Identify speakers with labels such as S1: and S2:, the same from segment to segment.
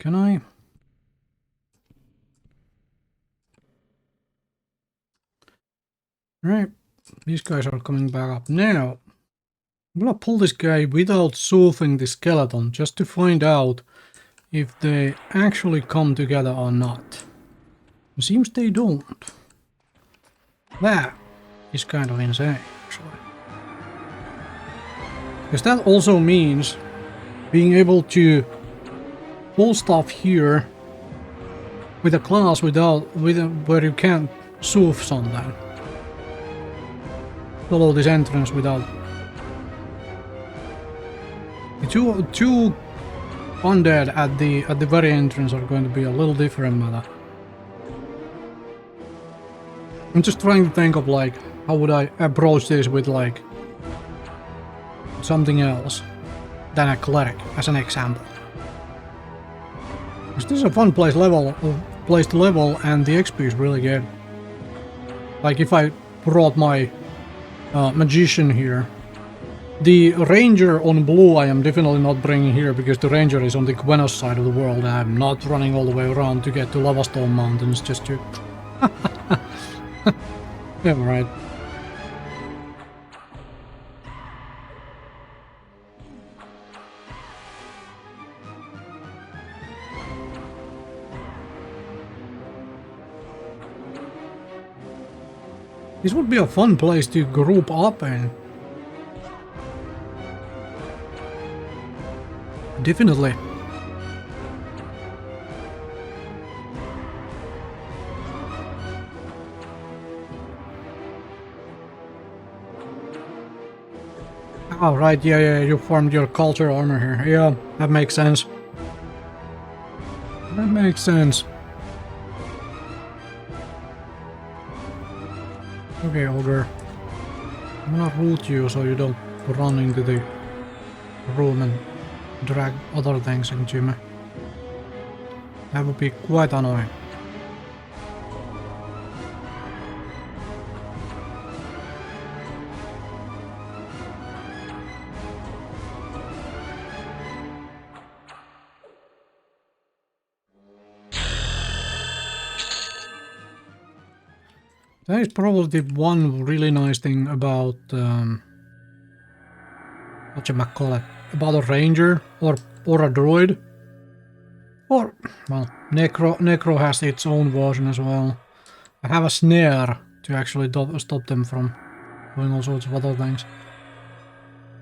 S1: can I? Right, these guys are coming back up now. I'm gonna pull this guy without soothing the skeleton, just to find out if they actually come together or not. It seems they don't. That is kind of insane, actually. Because that also means being able to pull stuff here with a class where you can't soothe something. Follow this entrance without... The two undead at the very entrance are going to be a little different matter. I'm just trying to think of like, how would I approach this with like something else than a cleric, as an example. This is a fun place to level, and the XP is really good. Like if I brought my magician here. The ranger on blue I am definitely not bringing here, because the ranger is on the Gwenos side of the world and I'm not running all the way around to get to Lavastone Mountains just to... Yeah, right. This would be a fun place to group up in. Definitely. Oh, right, yeah, you formed your culture armor here. Yeah, that makes sense. That makes sense. Okay, Ogre. I'm gonna root you so you don't run into the room and drag other things into me. That would be quite annoying. That is probably the one really nice thing about whatchamacallit, about a ranger or a druid. Or, well, Necro has its own version as well. I have a snare to actually stop them from doing all sorts of other things.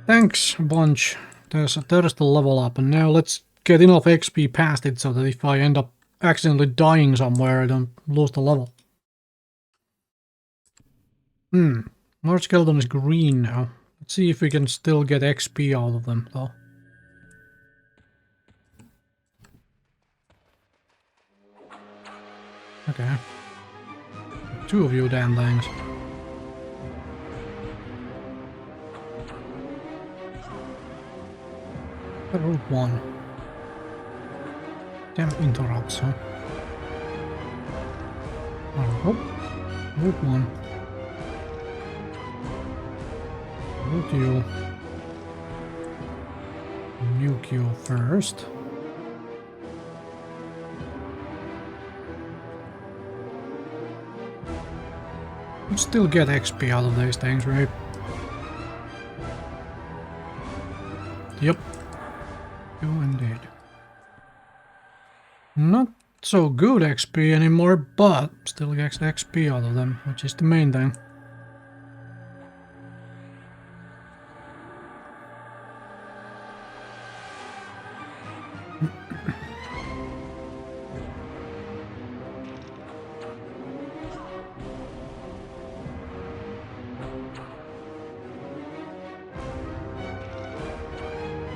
S1: Thanks a bunch. There's the level up, and now let's get enough XP past it so that if I end up accidentally dying somewhere, I don't lose the level. Large skeleton is green now. Let's see if we can still get XP out of them, though. Okay. Two of you damn things. Route 1. Damn interrupts, huh? Oh, Route 1. Route you. Nuke you first. You still get XP out of these things, right? Yep. You indeed. Not so good XP anymore, but still gets XP out of them, which is the main thing.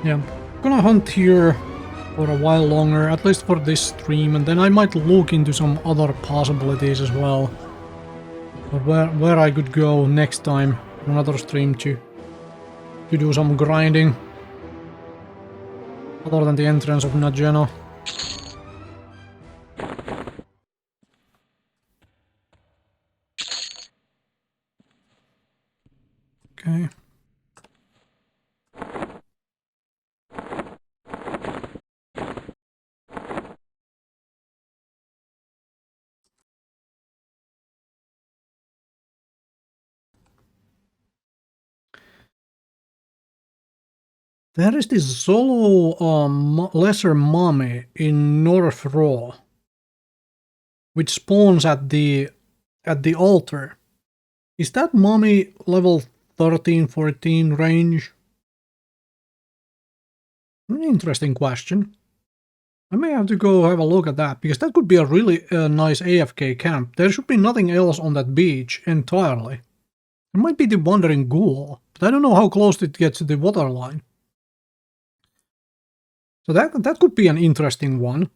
S1: Yeah, I'm gonna hunt here for a while longer, at least for this stream, and then I might look into some other possibilities as well. Or where I could go next time, another stream to do some grinding. Other than the entrance of Najena. Okay. There is this solo lesser mummy in North Raw, which spawns at the altar. Is that mummy level 13, 14 range? An interesting question. I may have to go have a look at that, because that could be a really nice AFK camp. There should be nothing else on that beach entirely. There might be the Wandering Ghoul, but I don't know how close it gets to the waterline. So that could be an interesting one.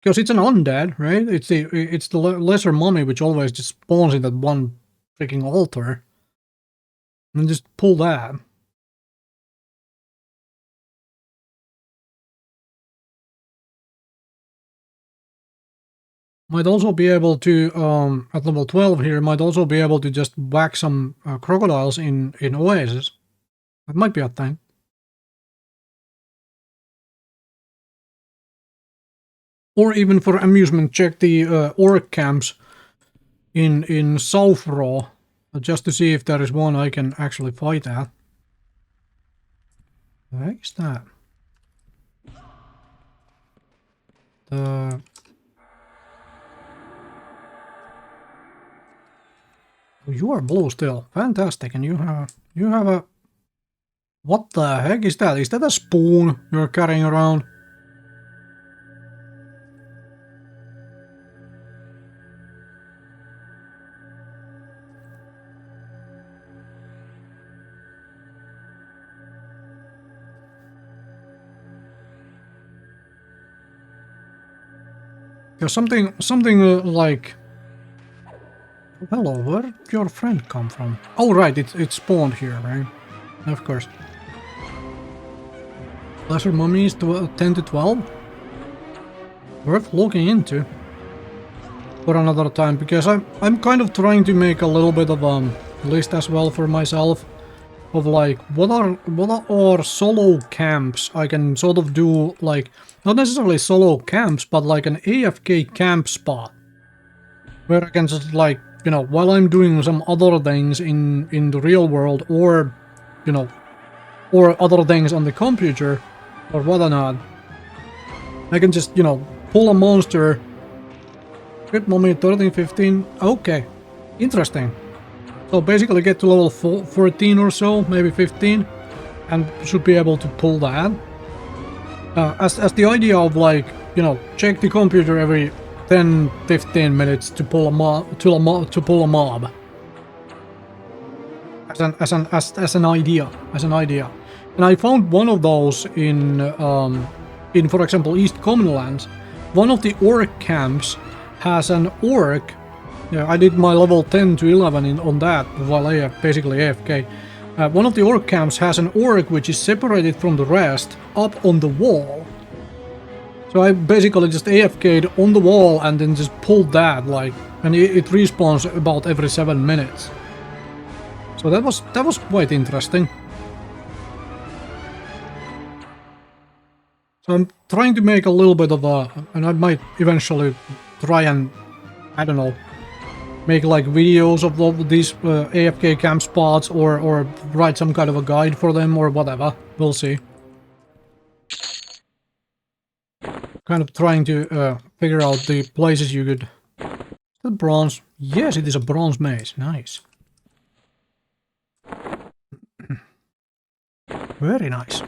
S1: Because it's an undead, right? It's the lesser mummy which always just spawns in that one freaking altar. And just pull that. Might also be able to, at level 12 here, might also be able to just whack some crocodiles in Oasis. That might be a thing. Or even for amusement, check the orc camps in South Raw, just to see if there is one I can actually fight at. What the heck is that? You are blue still. Fantastic. And you have a... What the heck is that? Is that a spoon you're carrying around? There's something like... Hello, where did your friend come from? Oh right, it spawned here, right? Of course. Lesser mummies 10 to 12? Worth looking into. For another time, because I'm kind of trying to make a little bit of a list as well for myself. Of like, what are solo camps I can sort of do, like, not necessarily solo camps, but like an AFK camp spot. Where I can just like, you know, while I'm doing some other things in the real world, or, you know, or other things on the computer, or whatnot, I can just, you know, pull a monster. Crit mummy 13, 15, okay, interesting. So basically get to level 14 or so, maybe 15, and should be able to pull that. As the idea of like, you know, check the computer every 10-15 minutes to pull a mob. As an idea. And I found one of those in for example East Commonlands. One of the orc camps has an orc. Yeah, I did my level 10 to 11 on that while I basically AFK. One of the orc camps has an orc which is separated from the rest up on the wall. So I basically just AFK'd on the wall and then just pulled that, like, and it respawns about every 7 minutes. So that was quite interesting. So I'm trying to make a little bit of a, and I might eventually try and, I don't know, make like videos of these AFK camp spots, or write some kind of a guide for them or whatever. We'll see. Kind of trying to figure out the places you could... Is that bronze? Yes, it is a bronze mace. Nice. Very nice.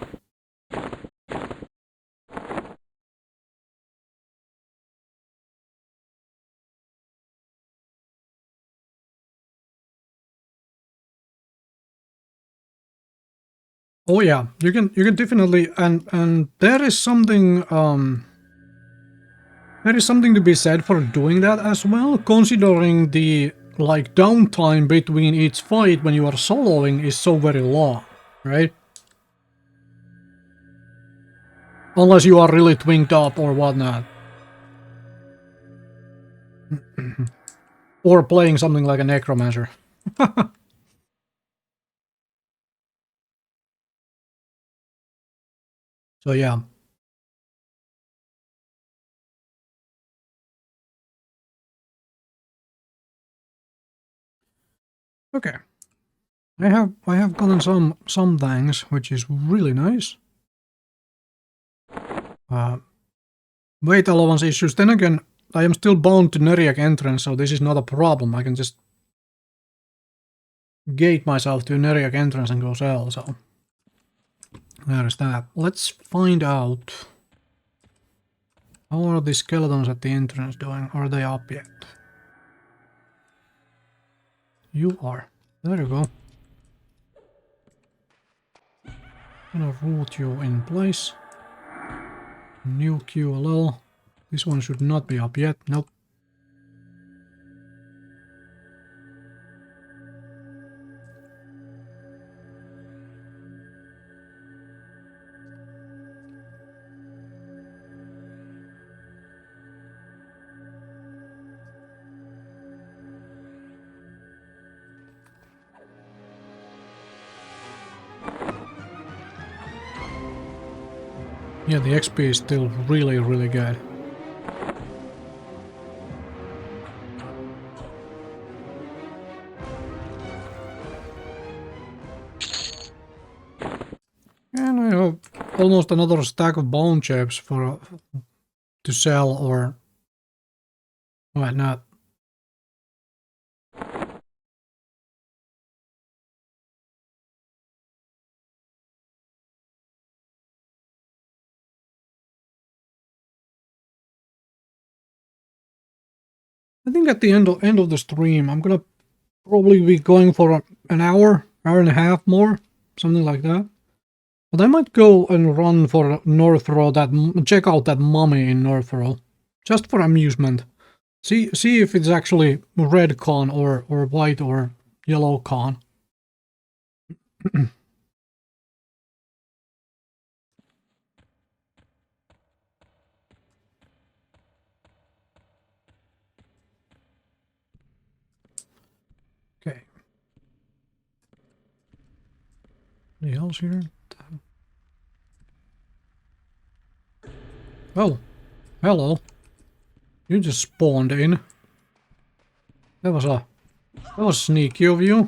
S1: Oh yeah, you can definitely, and there is something to be said for doing that as well, considering the like downtime between each fight when you are soloing is so very long, right? Unless you are really twinked up or whatnot. Or playing something like a necromancer. So yeah. Okay. I have gotten some things, which is really nice. Weight allowance issues. Then again, I am still bound to Neriac entrance, so this is not a problem. I can just gate myself to Neriac entrance and go sell, so there's that. Let's find out how are the skeletons at the entrance doing? Are they up yet? You are. There you go. Gonna root you in place. Nuke you a little. This one should not be up yet. Nope. Yeah, the XP is still really, really good. And I have almost another stack of bone chips for to sell or whatnot. I think at the end of the stream, I'm gonna probably be going for an hour and a half more, something like that. But I might go and run for North Row, check out that mummy in North Row, just for amusement. See if it's actually red con or white or yellow con. Okay. Anything else here? Oh, hello. You just spawned in. That was sneaky of you.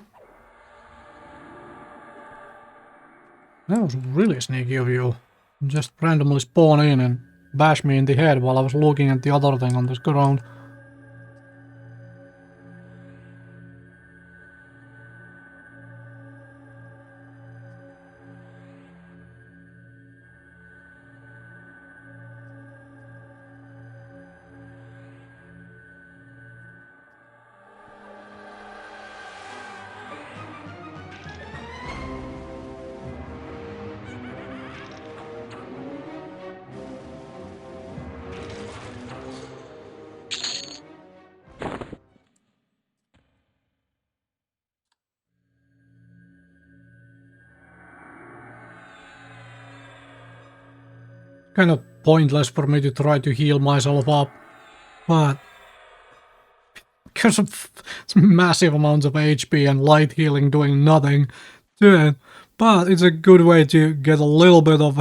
S1: That was really sneaky of you. Just randomly spawn in and bash me in the head while I was looking at the other thing on this ground. Kind of pointless for me to try to heal myself up, but because of massive amounts of HP and light healing doing nothing to it, but it's a good way to get a little bit of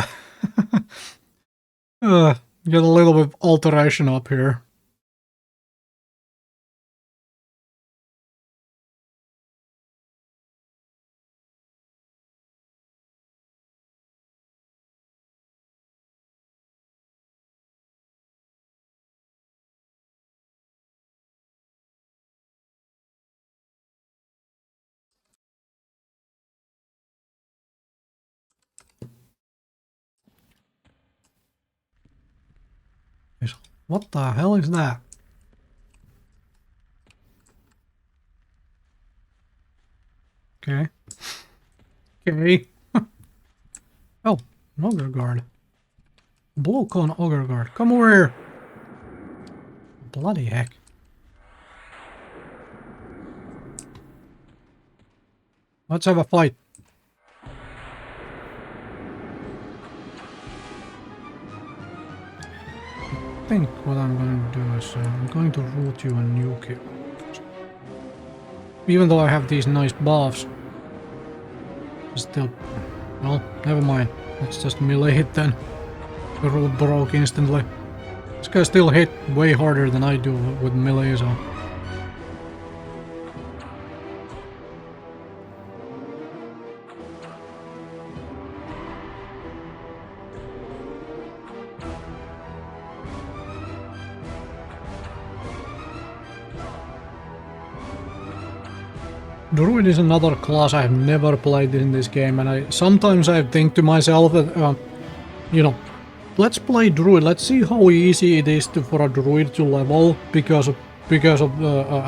S1: get a little bit of alteration up here. What the hell is that? Okay. Okay. Oh, an Ogre Guard. Blowcon Ogre Guard. Come over here. Bloody heck. Let's have a fight. I think what I'm going to do is I'm going to root you and nuke you. Even though I have these nice buffs, still, well, never mind. Let's just melee hit then. The root broke instantly. This guy still hit way harder than I do with melee, so. Druid is another class I have never played in this game, and sometimes I think to myself that, you know, let's play Druid, let's see how easy it is for a Druid to level because of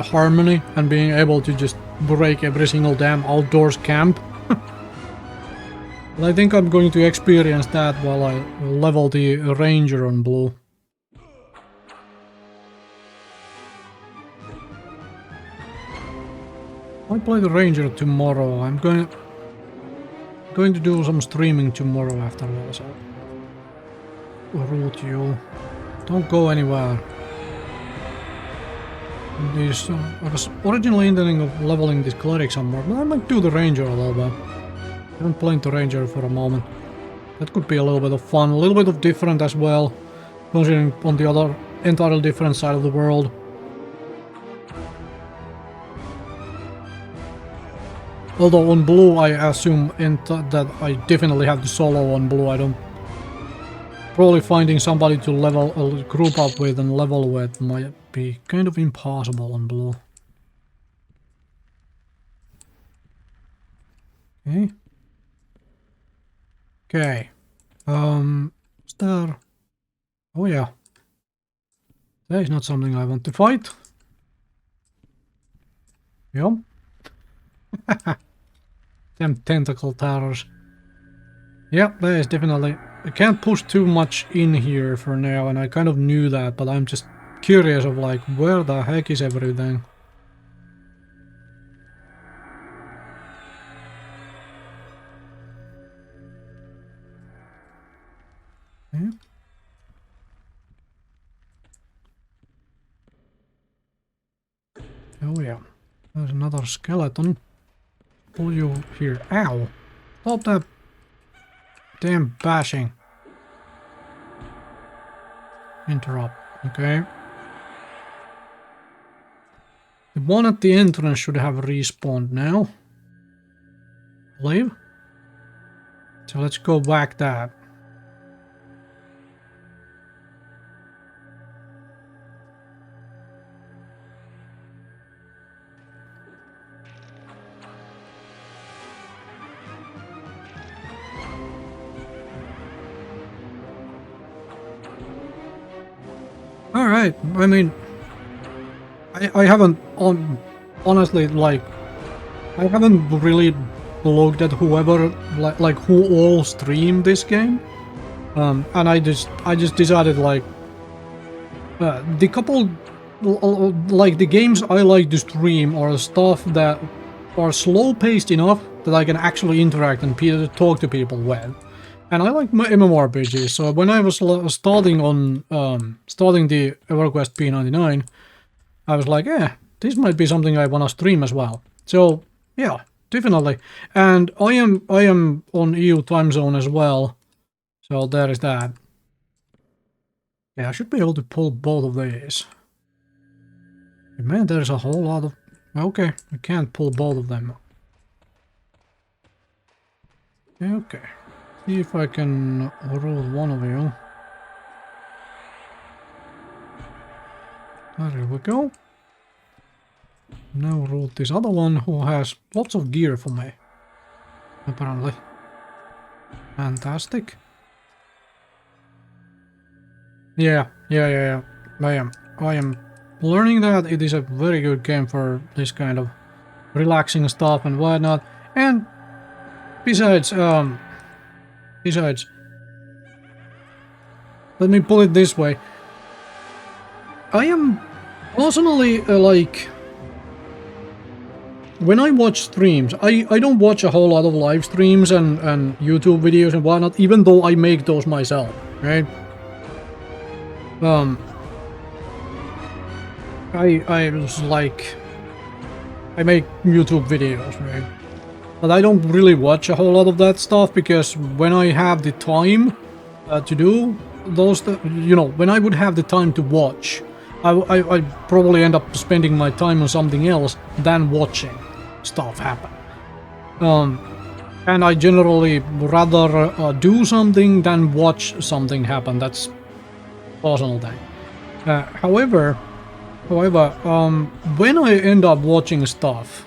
S1: harmony and being able to just break every single damn outdoors camp. But I think I'm going to experience that while I level the Ranger on blue. I play the Ranger tomorrow. I'm going to do some streaming tomorrow after that, so root you. Don't go anywhere. I was originally intending of leveling this Cleric somewhere, but I might do the Ranger a little bit. I haven't played the Ranger for a moment. That could be a little bit of fun, a little bit of different as well, considering on the other entirely different side of the world. Although on blue I assume that I definitely have to solo on blue. I don't... Probably finding somebody to group up with and level with might be kind of impossible on blue. Okay. Okay. Is there... Oh yeah. That is not something I want to fight. Yep. Them tentacle terrors. Yep, that is definitely... I can't push too much in here for now, and I kind of knew that, but I'm just curious of like, where the heck is everything? Yeah. Oh yeah, there's another skeleton. Pull you here. Ow! Stop that damn bashing. Interrupt. Okay. The one at the entrance should have respawned now. Leave. So let's go back that. Alright, I mean, I haven't, honestly, like, I haven't really looked at whoever, like who all stream this game, and I just decided, like, the couple, like, the games I like to stream are stuff that are slow-paced enough that I can actually interact and talk to people with. And I like my MMORPGs, so when I was starting the EverQuest P99, I was like, this might be something I want to stream as well. So, yeah, definitely. And I am on EU time zone as well, so there is that. Yeah, I should be able to pull both of these. Man, there's a whole lot of... Okay, I can't pull both of them. Okay. See if I can roll one of you. There we go. Now root this other one who has lots of gear for me. Apparently. Fantastic. Yeah. I am learning that it is a very good game for this kind of relaxing stuff and whatnot. And besides, let me put it this way. I am personally, like, when I watch streams, I don't watch a whole lot of live streams and YouTube videos and whatnot, even though I make those myself, right? I was like, I make YouTube videos, right? But I don't really watch a whole lot of that stuff because when I have the time to do those, you know, when I would have the time to watch, I probably end up spending my time on something else than watching stuff happen. And I generally rather do something than watch something happen. That's personal thing. However, when I end up watching stuff,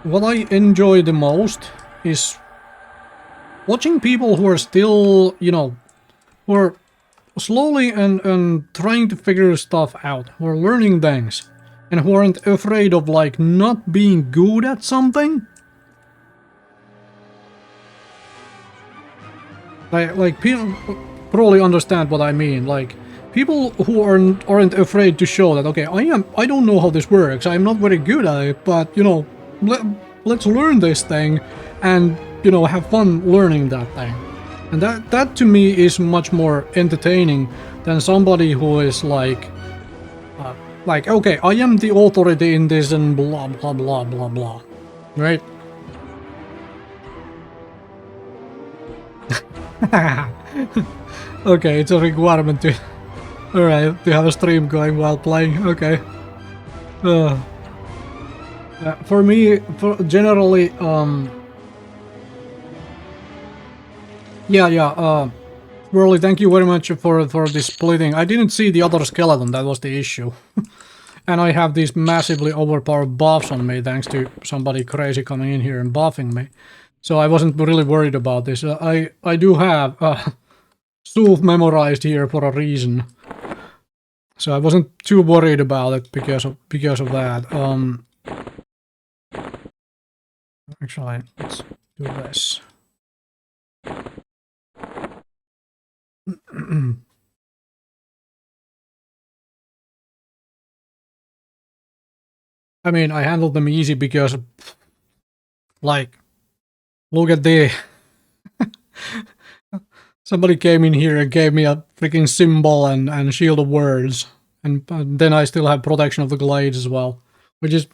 S1: what I enjoy the most is watching people who are still, you know, who are slowly and trying to figure stuff out, who are learning things, and who aren't afraid of, like, not being good at something. Like people probably understand what I mean. Like, people who aren't afraid to show that, okay, I don't know how this works, I'm not very good at it, but, you know, let's learn this thing and, you know, have fun learning that thing. And that to me is much more entertaining than somebody who is like, okay, I am the authority in this and blah blah blah blah blah, right? Okay, it's a requirement to... Alright, to have a stream going while playing, okay. For me, generally, Whirly, thank you very much for this splitting. I didn't see the other skeleton, that was the issue. And I have these massively overpowered buffs on me, thanks to somebody crazy coming in here and buffing me. So I wasn't really worried about this. I do have Sooth memorized here for a reason. So I wasn't too worried about it because of that. Actually, let's do this. I mean, I handled them easy because, like, look at the... Somebody came in here and gave me a freaking symbol and shield of words. And then I still have protection of the glades as well. Which is...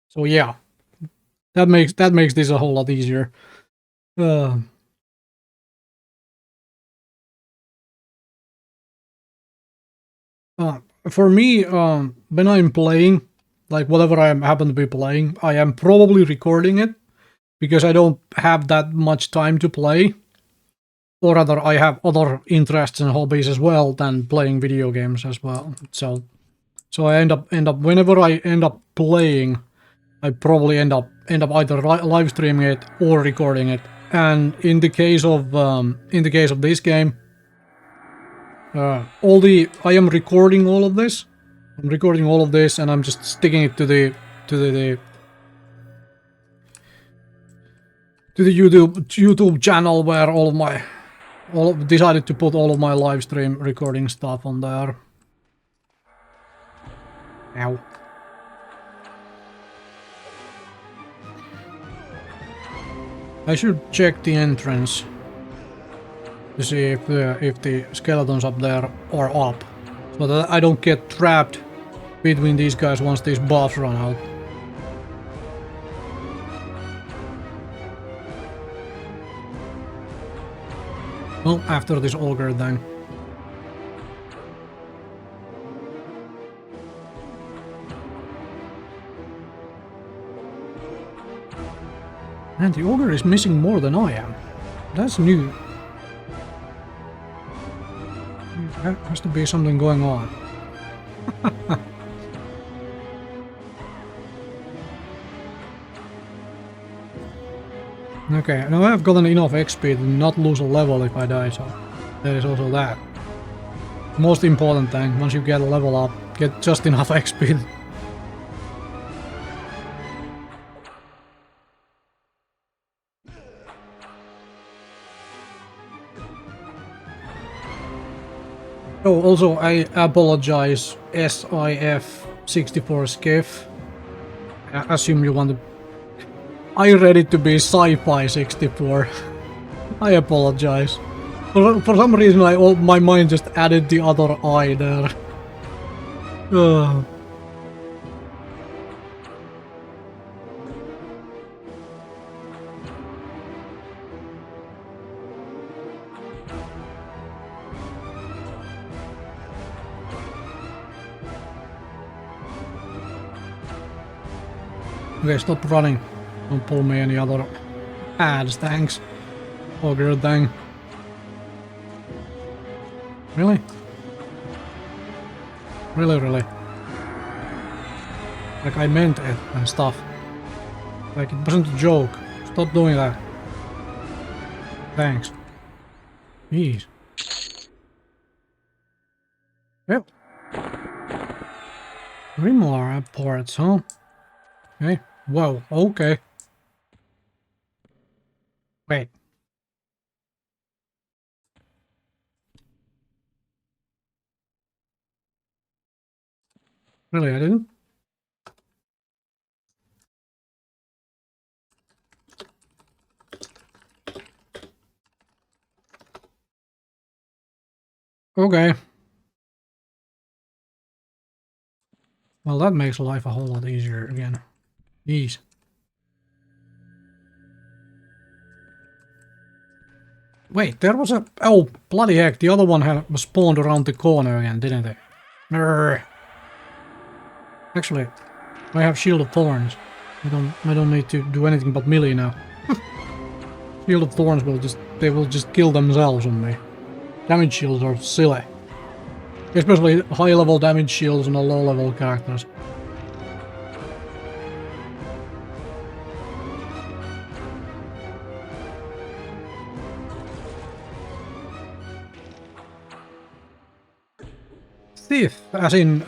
S1: So yeah. That makes this a whole lot easier. For me, when I'm playing, like whatever I happen to be playing, I am probably recording it because I don't have that much time to play. Or rather, I have other interests and hobbies as well than playing video games as well. So I end up whenever I end up playing, I probably end up either live streaming it or recording it. And in the case of this game, I am recording all of this. I'm recording all of this, and I'm just sticking it to the YouTube channel where decided to put all of my live stream recording stuff on there. Ow. I should check the entrance to see if the skeletons up there are up, so that I don't get trapped between these guys once these buffs run out. Well, after this ogre then. And the ogre is missing more than I am. That's new. There has to be something going on. Okay, now I've gotten enough XP to not lose a level if I die, so there is also that. Most important thing, once you get a level up, get just enough XP. Oh, also, I apologize, SIF64 Skiff. I assume you want to... I read it to be Sci-Fi 64. I apologize. For some reason, my mind just added the other I there. Okay, stop running. Don't pull me any other ads, thanks. Ogre thing. Really? Really? Like I meant it and stuff. Like, it wasn't a joke. Stop doing that. Thanks. Jeez. Yep. 3 more ports, huh? Okay. Whoa, okay. Wait. Really, I didn't? Okay. Well, that makes life a whole lot easier again. Jeez. Wait, there was a... Oh, bloody heck, the other one was spawned around the corner again, didn't they? Brrr. Actually, I have Shield of Thorns. I don't need to do anything but melee now. Shield of Thorns will just... They will just kill themselves on me. Damage shields are silly. Especially high level damage shields on a low level characters. Thief, as in,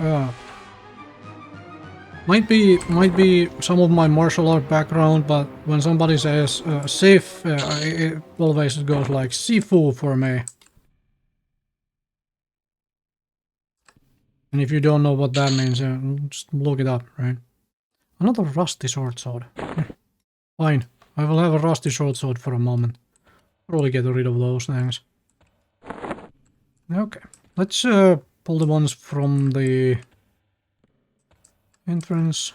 S1: might be some of my martial art background, but when somebody says Sith, it always goes like Sifu for me. And if you don't know what that means, just look it up, right? Another rusty short sword. Fine, I will have a rusty short sword for a moment. Probably get rid of those things. Okay, let's pull the ones from the entrance.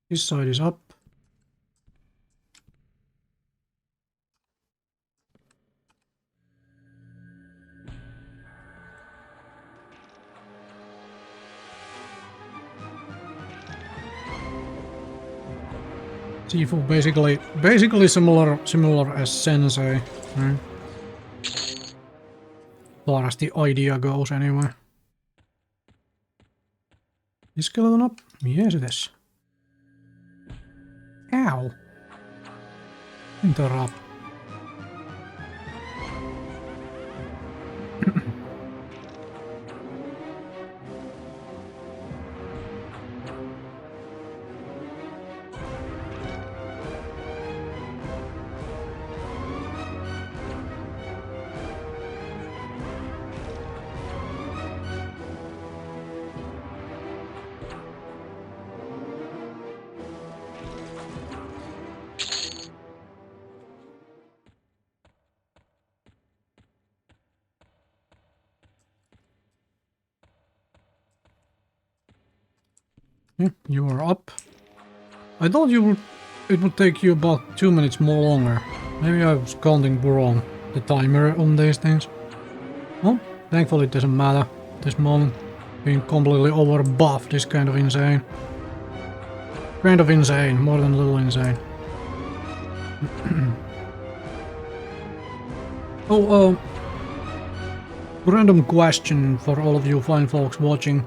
S1: This side is up. Sifu basically similar as Sensei, right? As far as the idea goes, anyway. Is skeleton up? Yes, it is. Ow! Interrupt. Yeah, you are up. I thought it would take you about 2 minutes more longer. Maybe I was counting wrong, the timer on these things. Well, thankfully it doesn't matter at this moment. Being completely overbuffed is kind of insane. Kind of insane, more than a little insane. Oh, random question for all of you fine folks watching.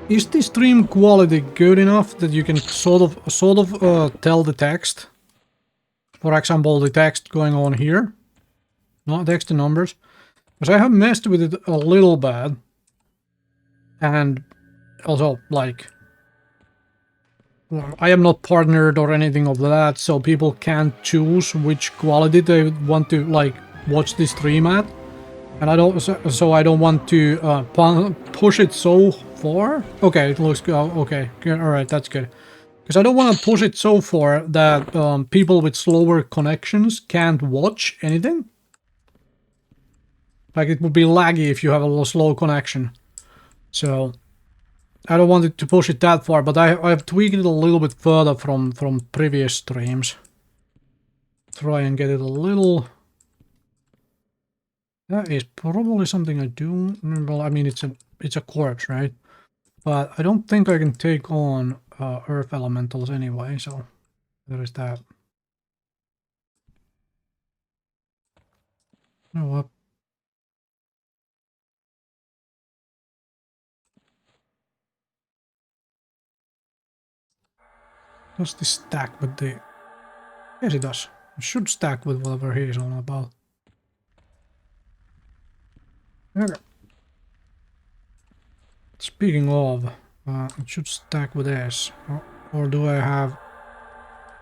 S1: Is the stream quality good enough that you can sort of tell the text? For example, the text going on here, not text and numbers, because I have messed with it a little bit, and also like I am not partnered or anything of that, so people can't choose which quality they want to like watch the stream at. And I don't, so I don't want to push it so far. Okay, it looks good. Okay, all right, that's good. Because I don't want to push it so far that people with slower connections can't watch anything. Like it would be laggy if you have a little slow connection. So I don't want it to push it that far, but I've tweaked it a little bit further from previous streams. Try and get it a little. That is probably something I do. Well, I mean, it's a corpse, right? But I don't think I can take on earth elementals anyway, so there is that. You know what? Does this stack with the... Yes, it does. It should stack with whatever he is on about. Okay. Speaking of, it should stack with this. Or do I have...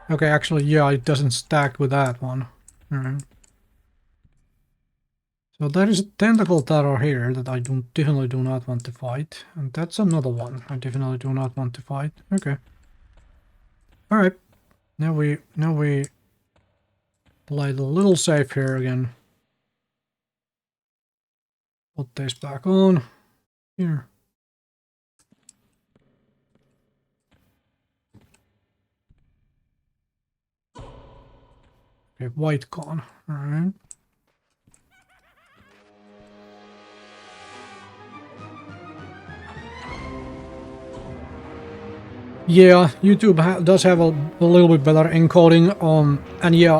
S1: Okay, actually, yeah, it doesn't stack with that one. Alright. So there is a tentacle terror here that I definitely do not want to fight. And that's another one I definitely do not want to fight. Okay. Alright. Now we play the little safe here again. Put this back on. Here. Okay, white con. Alright. Yeah, YouTube does have a little bit better encoding, and yeah,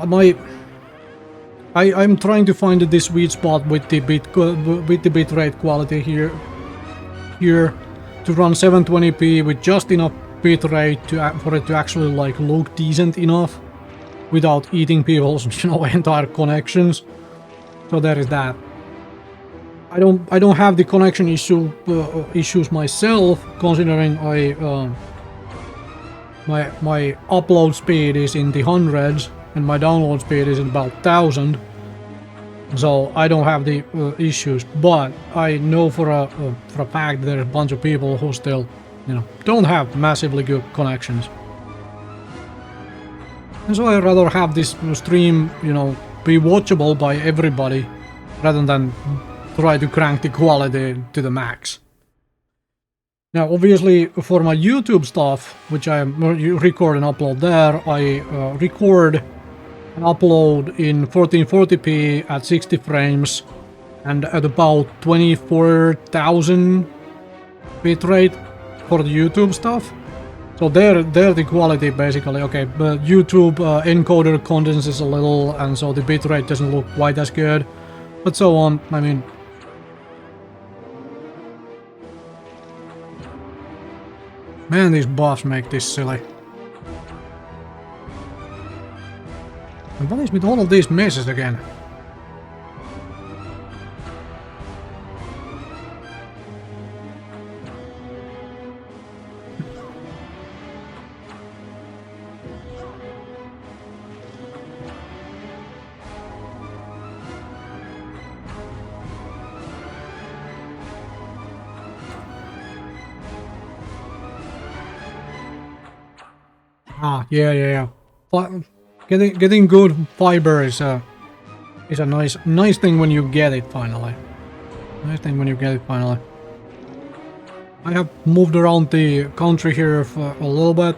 S1: I'm trying to find the sweet spot with the bitrate quality here to run 720p with just enough bitrate for it to actually like look decent enough without eating people's entire connections. So there is that. I don't have the connection issues myself, considering my upload speed is in the hundreds and my download speed is about 1000, so I don't have the issues. But I know for a fact there's a bunch of people who still, don't have massively good connections, and so I'd rather have this stream, be watchable by everybody rather than try to crank the quality to the max. Now, obviously, for my YouTube stuff, which I record and upload there, I record and upload in 1440p at 60 frames and at about 24,000 bitrate for the YouTube stuff. So there the quality basically, okay, but YouTube encoder condenses a little, and so the bitrate doesn't look quite as good, but so on. I mean, man, these buffs make this silly. And what is with all of these misses again? Ah, yeah. But getting good fiber is a nice thing when you get it finally. Nice thing when you get it finally. I have moved around the country here for a little bit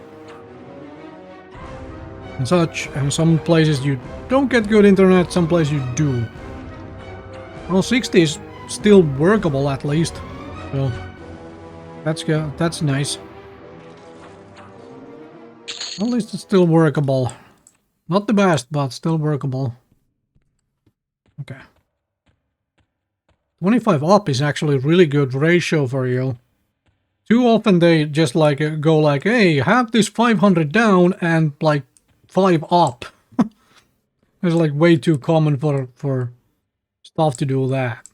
S1: and such, and some places you don't get good internet, some places you do. Well, 60 is still workable at least, so that's good. That's nice. At least it's still workable. Not the best, but still workable. Okay. 25 up is actually a really good ratio for you. Too often they just like go like, hey, have this 500 down and like 5 up. It's like way too common for stuff to do that.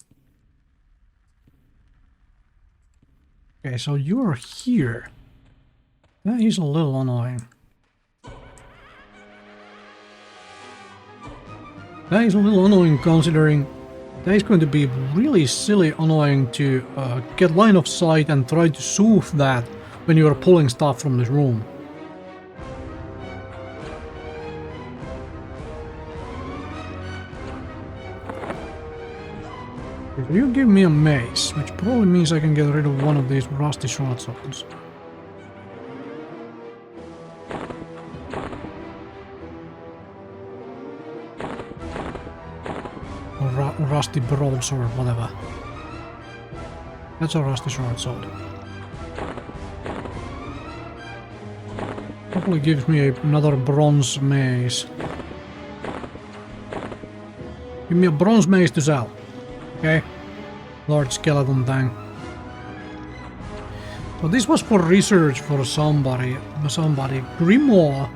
S1: Okay, so you're here. That is a little annoying. That is a little annoying considering that is going to be really silly annoying to get line of sight and try to soothe that when you are pulling stuff from this room. If you give me a mace, which probably means I can get rid of one of these rusty short swords. Rusty broadsword, whatever. That's a rusty short sword. Hopefully gives me another bronze mace. Give me a bronze mace to sell. Okay? Large skeleton thing. So this was for research for somebody. Grimoire.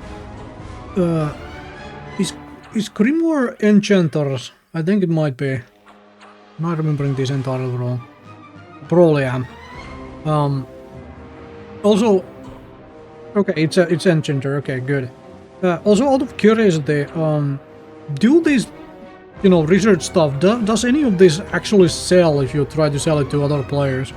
S1: Is Grimoire enchanters? I think it might be. I'm not remembering this entirely wrong. Probably am. Also, okay, it's enchanter. Okay, good. Also, out of curiosity, do these, you know, research stuff, does any of this actually sell if you try to sell it to other players?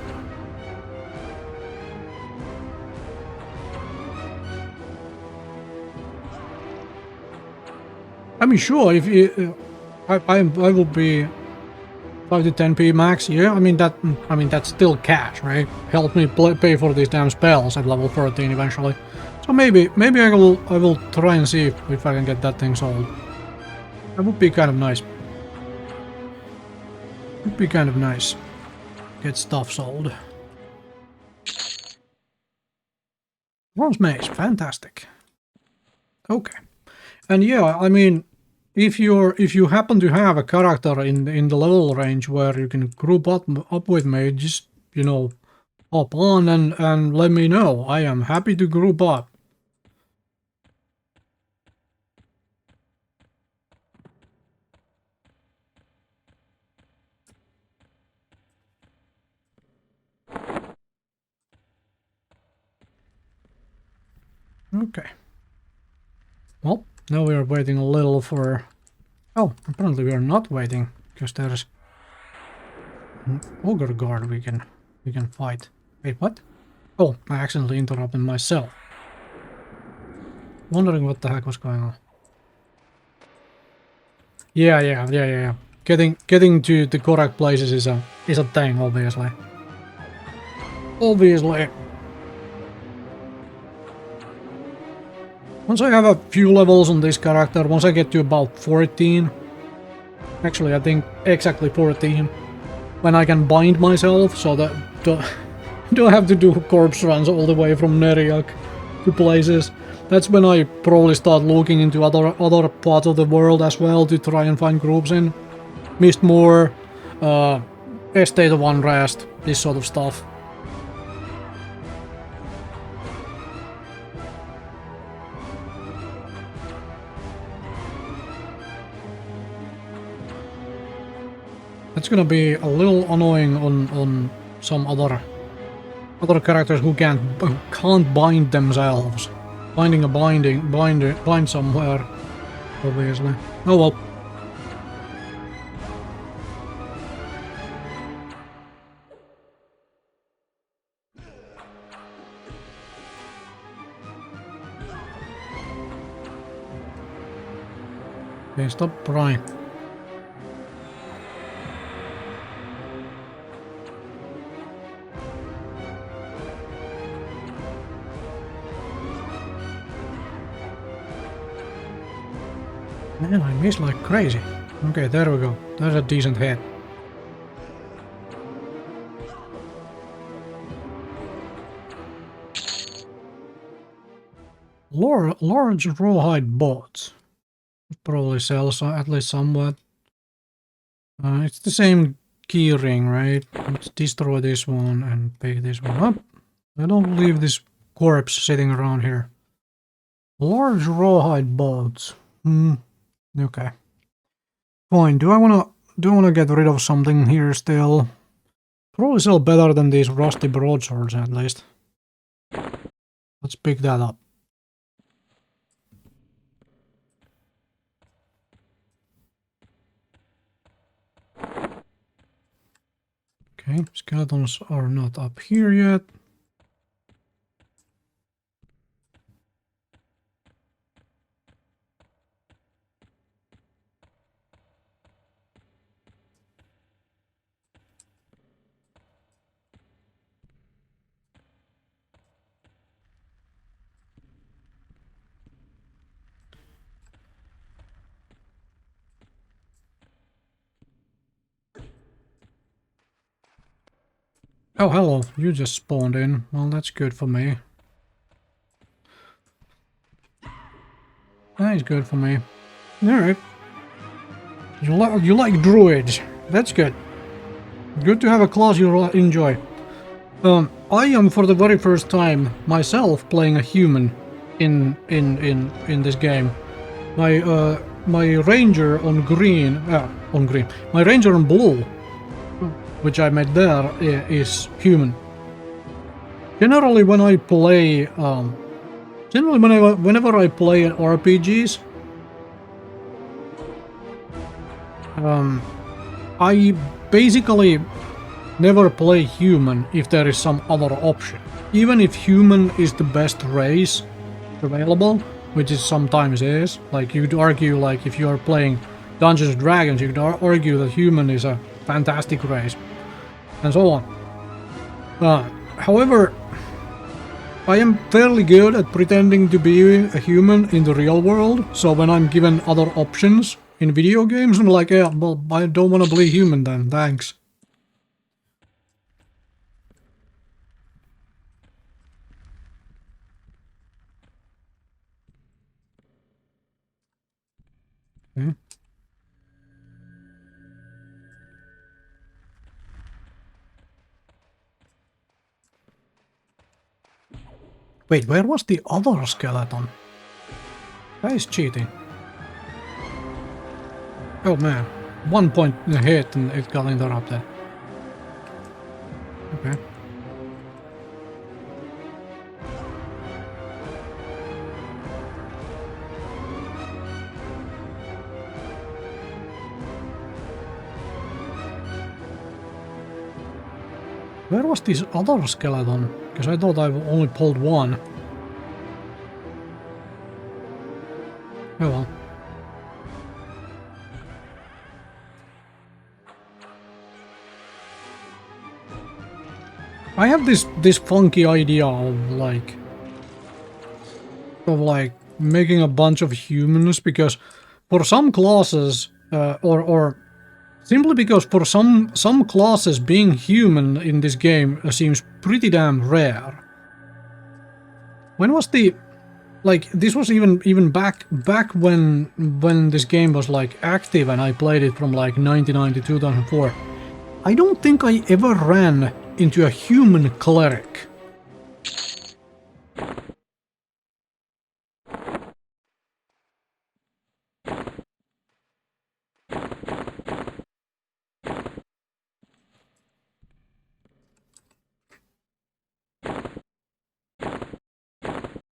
S1: I mean, sure, if you, I will be 5 to 10p max, yeah. I mean that's still cash, right? Help me pay for these damn spells at level 13 eventually. So maybe I will try and see if I can get that thing sold. That would be kind of nice. Would be kind of nice. Get stuff sold. Bronze mace, fantastic. Okay. And yeah, I mean, if you happen to have a character in the level range where you can group up with me, just, you know, hop on and let me know. I am happy to group up. Okay. Well, now we are waiting a little for... Oh, apparently we are not waiting, because there's an ogre guard we can fight. Wait, what? Oh, I accidentally interrupted myself. Wondering what the heck was going on. Yeah. Getting to the correct places is a thing, obviously. Obviously. Once I have a few levels on this character, once I get to about 14, actually I think exactly 14, when I can bind myself so that don't have to do corpse runs all the way from Neriak to places. That's when I probably start looking into other parts of the world as well to try and find groups in. Mistmoor, Estate of Unrest, this sort of stuff. That's gonna be a little annoying on some other characters who can't bind themselves. Finding a bind somewhere, obviously. Oh well. Okay, stop prying. Man, I miss like crazy. Okay, there we go. There's a decent hit. Large rawhide boats. Probably sells at least somewhat. It's the same key ring, right? Let's destroy this one and pick this one up. I don't leave this corpse sitting around here. Large rawhide boats. Okay. Fine. Do I wanna get rid of something here still? Probably sell better than these rusty broadswords at least. Let's pick that up. Okay, skeletons are not up here yet. Oh, hello. You just spawned in. Well, that's good for me. That is good for me. Alright. You like druids. That's good. Good to have a class you enjoy. I am for the very first time myself playing a human in this game. My ranger on green, my ranger on blue, which I made there, is human. Generally, when I play, whenever I play RPGs, I basically never play human if there is some other option. Even if human is the best race available, which it sometimes is. Like, you could argue, like, if you are playing Dungeons & Dragons, you could argue that human is a fantastic race, and so on. However, I am fairly good at pretending to be a human in the real world, so when I'm given other options in video games, I'm like, yeah, well, I don't want to be human then, thanks. Okay. Wait, where was the other skeleton? That is cheating. Oh man, 1 point hit and it got interrupted. Okay. Where was this other skeleton? Because I thought I only pulled one. Oh well. I have this funky idea of like making a bunch of humans, because for some classes or simply because for some classes being human in this game seems pretty damn rare. When was the like this was even back when this game was like active and I played it from like 99 to 2004. I don't think I ever ran into a human cleric.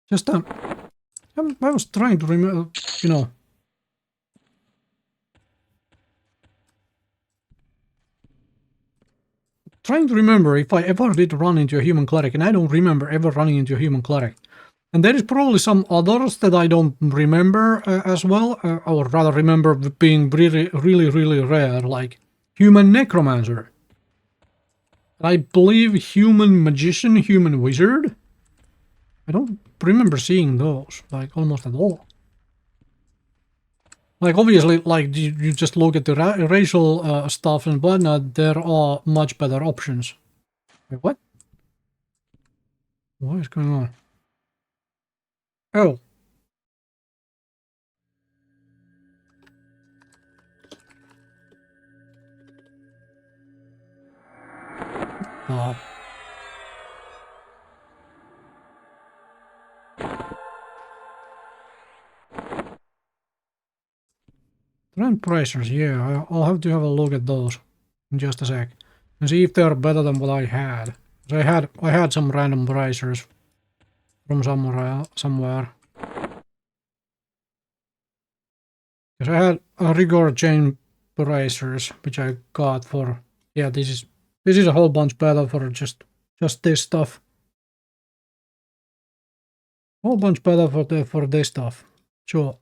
S1: Just I was trying to remember, you know. Trying to remember if I ever did run into a human cleric, and I don't remember ever running into a human cleric. And there is probably some others that I don't remember as well, or rather remember being really rare, like human necromancer. I believe human magician, human wizard. I don't remember seeing those, like, almost at all. Like, obviously, like, you just look at the racial stuff and whatnot, there are much better options. Wait, what? What is going on? Oh. Oh. Rand bracers, yeah, I'll have to have a look at those in just a sec and see if they're better than what I had. I had some random bracers from somewhere. Because I had a rigor chain bracers, which I got for, yeah, this is a whole bunch better for just this stuff. Whole bunch better for this stuff. Sure.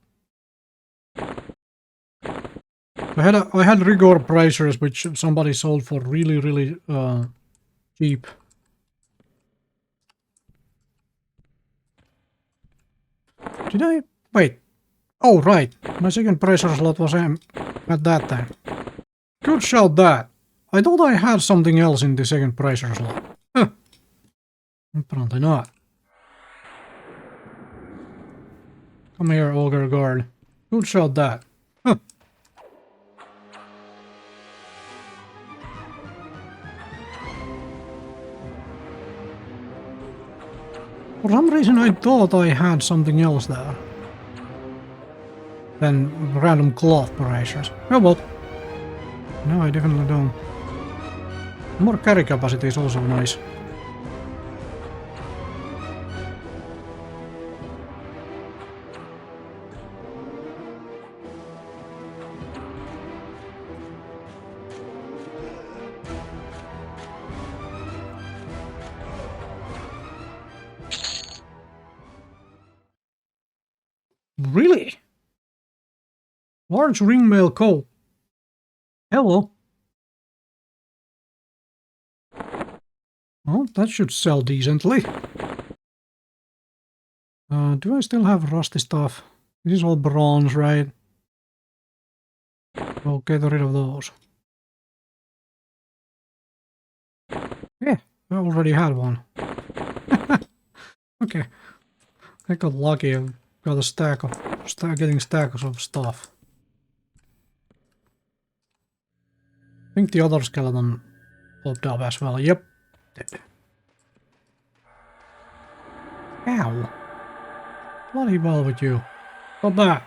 S1: I had rigor bracers which somebody sold for really cheap. Did I wait? Oh right, my second bracer slot was at that time. Good shout that. I thought I had something else in the second bracer slot. Huh. Apparently not. Come here, Ogre Guard. Good shout that. Huh. For some reason I thought I had something else there than random cloth operations. Oh well. No, I definitely don't. More carry capacity is also nice. Really? Large ringmail coal. Hello. Well, that should sell decently. Do I still have rusty stuff? This is all bronze, right? We'll get rid of those. Yeah, I already had one. Okay. I got lucky and got a getting stacks of stuff. I think the other skeleton popped up as well. Yep. Dead. Ow. Bloody well with you. Stop that.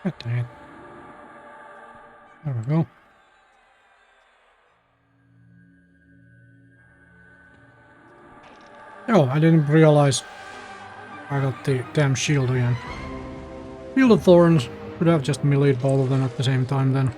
S1: God dang it. There we go. Oh, I didn't realize I got the damn shield again. Shield of Thorns. Could have just meleeed both of them at the same time then.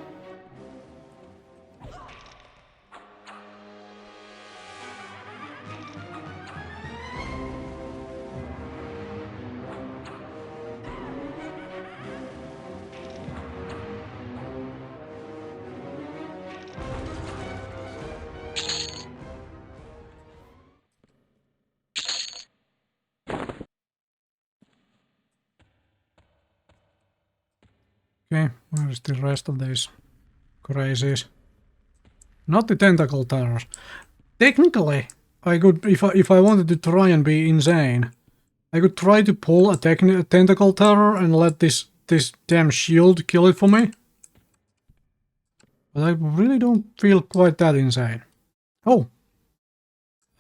S1: Okay, where's the rest of these crazies? Not the tentacle terrors. Technically, I could, if I wanted to try and be insane, I could try to pull a tentacle terror and let this damn shield kill it for me. But I really don't feel quite that insane. Oh.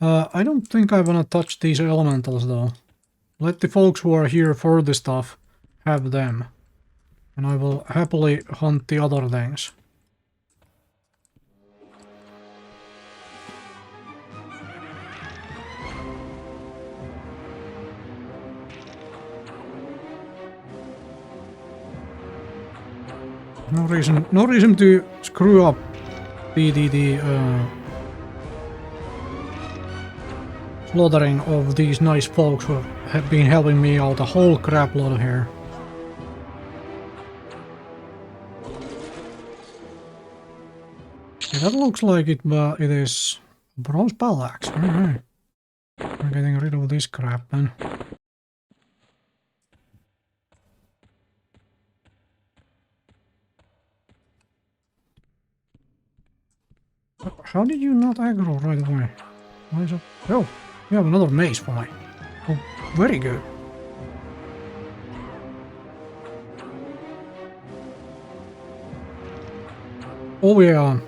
S1: I don't think I wanna touch these elementals though. Let the folks who are here for the stuff have them. And I will happily hunt the other things. No reason to screw up the slaughtering of these nice folks who have been helping me out a whole crap load here. Yeah, that looks like it is bronze palax. Alright. We're getting rid of this crap then. How did you not aggro right away? Why is it? Oh, you have another mace for me. Oh, very good. Oh yeah.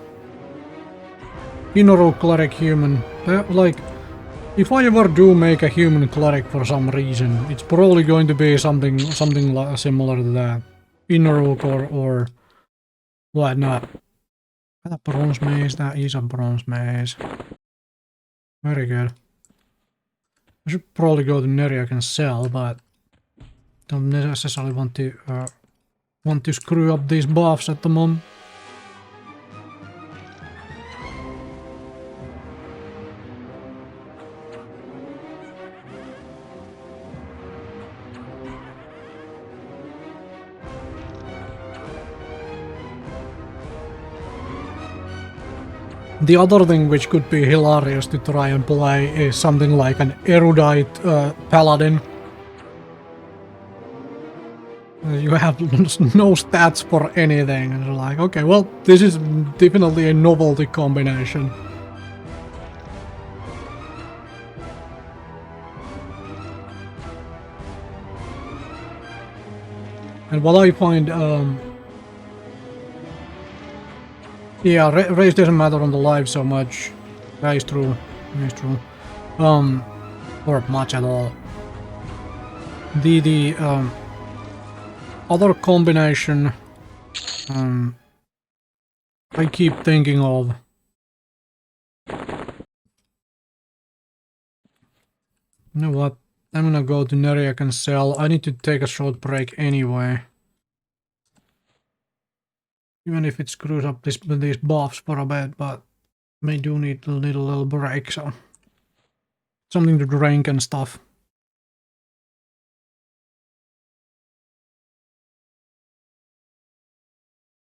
S1: Inoro cleric human. Like, if I ever do make a human cleric for some reason, it's probably going to be something similar to that. Inoro or whatnot. A bronze maze, that is a bronze maze. Very good. I should probably go to Neriak and sell, but don't necessarily want to screw up these buffs at the moment. The other thing which could be hilarious to try and play is something like an erudite paladin. You have no stats for anything, and you're like, okay, well, this is definitely a novelty combination. And what I find, yeah, race doesn't matter on the live so much. That is true. That is true. Or much at all. The other combination, I keep thinking of. You know what? I'm gonna go to Neriak and sell. I need to take a short break anyway. Even if it screws up these buffs for a bit, but I do need a little break, so something to drink and stuff.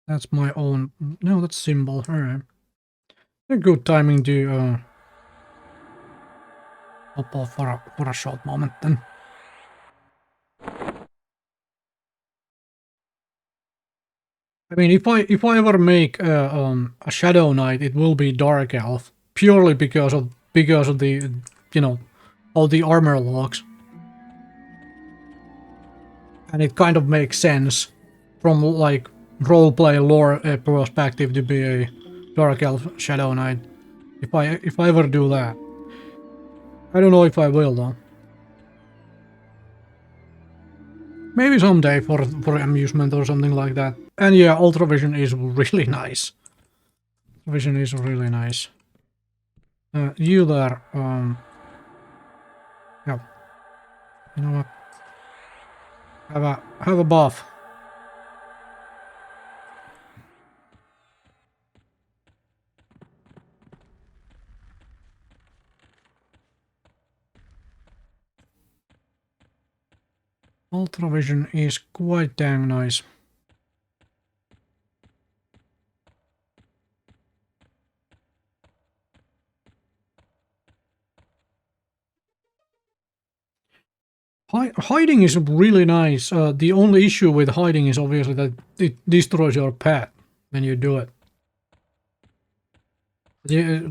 S1: That's my own. No, that's symbol. Alright. A good timing to hop off for a short moment then. I mean, if I ever make a Shadow Knight, it will be Dark Elf purely because of the, you know, all the armor locks, and it kind of makes sense from like roleplay lore perspective to be a Dark Elf Shadow Knight. If I ever do that, I don't know if I will though. Maybe someday for amusement or something like that. And yeah, Ultra Vision is really nice. Vision is really nice. You there, yeah. You know what? Have a buff. Ultra Vision is quite dang nice. Hiding is really nice. The only issue with hiding is obviously that it destroys your pet when you do it.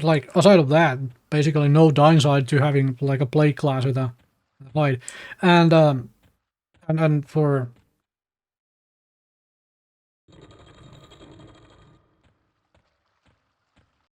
S1: Like, aside of that, basically no downside to having like a plate class with a hide. And for